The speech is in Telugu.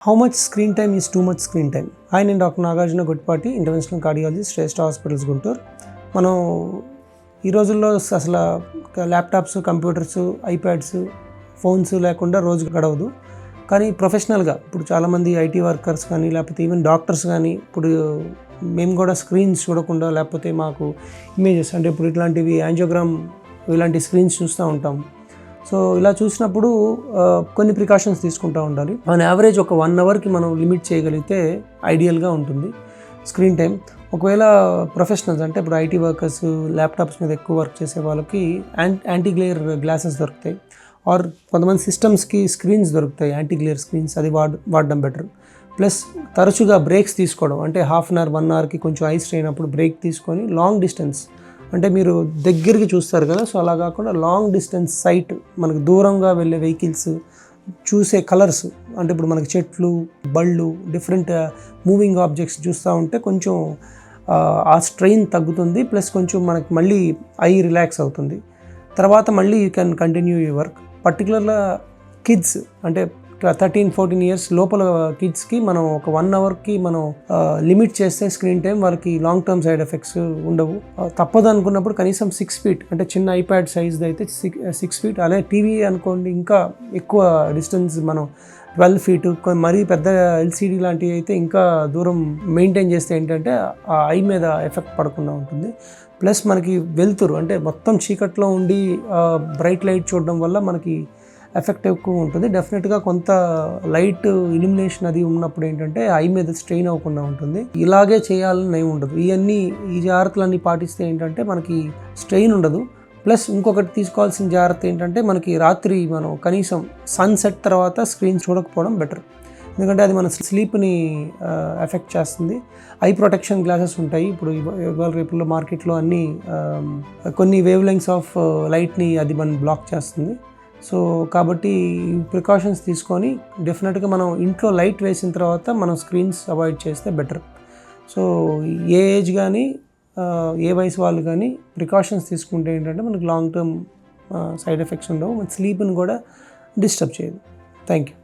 How much screen time is too much screen time? Hi, నేను doctor Nagarjuna Gottipati, interventional cardiologist, Shreshta hospitals Guntur. మనం ఈ రోజుల్లో అసలు ల్యాప్టాప్స్, కంప్యూటర్స్, ఐప్యాడ్స్, ఫోన్స్ లేకుండా రోజు గడవదు. కానీ ప్రొఫెషనల్గా ఇప్పుడు చాలామంది ఐటీ వర్కర్స్ కానీ లేకపోతే ఈవెన్ డాక్టర్స్ కానీ ఇప్పుడు మేము కూడా స్క్రీన్స్ చూడకుండా లేకపోతే మాకు ఇమేజెస్ అంటే ఇప్పుడు ఇట్లాంటివి యాంజియోగ్రామ్ ఇలాంటి స్క్రీన్స్ చూస్తూ ఉంటాం. సో ఇలా చూసినప్పుడు కొన్ని ప్రికాషన్స్ తీసుకుంటూ ఉండాలి. ఆన్ యావరేజ్ ఒక 1 అవర్కి మనం లిమిట్ చేయగలిగితే ఐడియల్గా ఉంటుంది స్క్రీన్ టైం. ఒకవేళ ప్రొఫెషనల్స్ అంటే ఇప్పుడు ఐటీ వర్కర్స్, ల్యాప్టాప్స్ మీద ఎక్కువ వర్క్ చేసే వాళ్ళకి యాంటీ గ్లేర్ గ్లాసెస్ దొరుకుతాయి. ఆర్ కొంతమంది సిస్టమ్స్కి స్క్రీన్స్ దొరుకుతాయి, యాంటీ గ్లేర్ స్క్రీన్స్, అది వాడడం బెటర్. ప్లస్ తరచుగా బ్రేక్స్ తీసుకోవడం, అంటే హాఫ్ అన్ అవర్ 1 అవర్కి కొంచెం ఐ స్ట్రెయిన్ అయినప్పుడు బ్రేక్ తీసుకొని లాంగ్ డిస్టెన్స్ అంటే మీరు దగ్గరికి చూస్తారు కదా, సో అలా కాకుండా లాంగ్ డిస్టెన్స్ సైట్, మనకు దూరంగా వెళ్ళే వెహికల్స్ చూసే కలర్స్, అంటే ఇప్పుడు మనకి చెట్లు, బళ్ళు, డిఫరెంట్ మూవింగ్ ఆబ్జెక్ట్స్ చూస్తూ ఉంటే కొంచెం ఆ స్ట్రెయిన్ తగ్గుతుంది. ప్లస్ కొంచెం మనకి మళ్ళీ ఐ రిలాక్స్ అవుతుంది. తర్వాత మళ్ళీ you can continue your work. పర్టికులర్గా కిడ్స్ అంటే 13-14 ఇయర్స్ లోపల కిడ్స్కి మనం ఒక 1 అవర్కి మనం లిమిట్ చేస్తే స్క్రీన్ టైం వాళ్ళకి లాంగ్ టర్మ్ సైడ్ ఎఫెక్ట్స్ ఉండవు. తప్పదు అనుకున్నప్పుడు కనీసం 6 feet అంటే చిన్న ఐప్యాడ్ సైజ్ది అయితే 6 feet, అలాగే టీవీ అనుకోండి ఇంకా ఎక్కువ డిస్టెన్స్ మనం 12 feet, మరీ పెద్ద ఎల్సీడీ లాంటివి అయితే ఇంకా దూరం మెయింటైన్ చేస్తే ఏంటంటే ఆ ఐ మీద ఎఫెక్ట్ పడకుండా ఉంటుంది. ప్లస్ మనకి వెలుతురు అంటే మొత్తం చీకట్లో ఉండి బ్రైట్ లైట్ చూడడం వల్ల మనకి ఎఫెక్ట్ ఎక్కువ ఉంటుంది. డెఫినెట్గా కొంత లైట్ ఇల్యూమినేషన్ అది ఉన్నప్పుడు ఏంటంటే ఐ మీద స్ట్రెయిన్ అవ్వకుండా ఉంటుంది. ఇలాగే చేయాలని ఏమి ఉండదు. ఈ జాగ్రత్తలన్నీ పాటిస్తే ఏంటంటే మనకి స్ట్రెయిన్ ఉండదు. ప్లస్ ఇంకొకటి తీసుకోవాల్సిన జాగ్రత్త ఏంటంటే మనకి రాత్రి మనం కనీసం సన్సెట్ తర్వాత స్క్రీన్ చూడకపోవడం బెటర్. ఎందుకంటే అది మన స్లీప్ని ఎఫెక్ట్ చేస్తుంది. ఐ ప్రొటెక్షన్ గ్లాసెస్ ఉంటాయి ఇప్పుడు ఇవాళ రేపుల్లో మార్కెట్లో అన్నీ కొన్ని వేవ్ లెంగ్త్స్ ఆఫ్ లైట్ని అది మనం బ్లాక్ చేస్తుంది. సో కాబట్టి ప్రికాషన్స్ తీసుకొని డెఫినెట్గా మనం ఇంట్లో లైట్ వేసిన తర్వాత మనం స్క్రీన్స్ అవాయిడ్ చేస్తే బెటర్. సో ఏ ఏజ్ కానీ ఏ వయసు వాళ్ళు కానీ ప్రికాషన్స్ తీసుకుంటే ఏంటంటే మనకు లాంగ్ టర్మ్ సైడ్ ఎఫెక్ట్స్ ఉండవు, మన స్లీప్ని కూడా డిస్టర్బ్ చేయదు. Thank you.